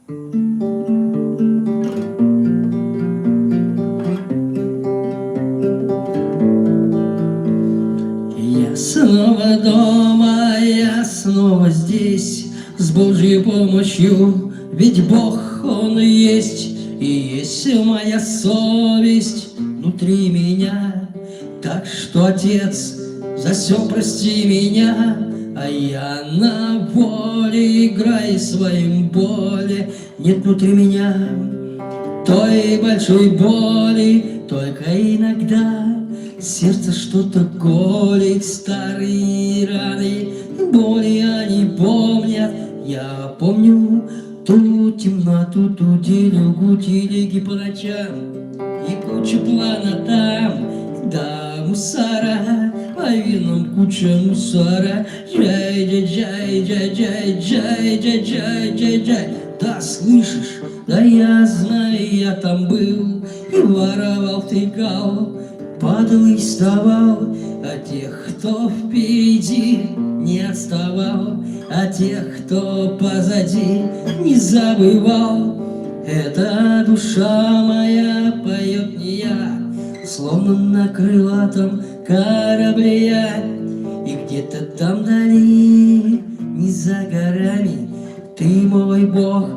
Я снова дома, я снова здесь, с Божьей помощью, ведь Бог, Он есть, и есть моя совесть внутри меня. Так что, Отец, за все прости меня, а я на воле, играй своим боли. Нет внутри меня той большой боли, только иногда сердце что-то колет, старые раны, боли они помнят. Я помню ту темноту, ту делюгу, телеги по ночам и куча плана там, да мусора, по винам куча мусора. Джай. Да, слышишь, да я знаю, я там был и воровал, втыкал, падал и вставал, а тех, кто впереди, не отставал, а тех, кто позади, не забывал. Эта душа моя поет не я, словно на крылатом корабле я. И где-то там вдали, не за горами, ты мой Бог,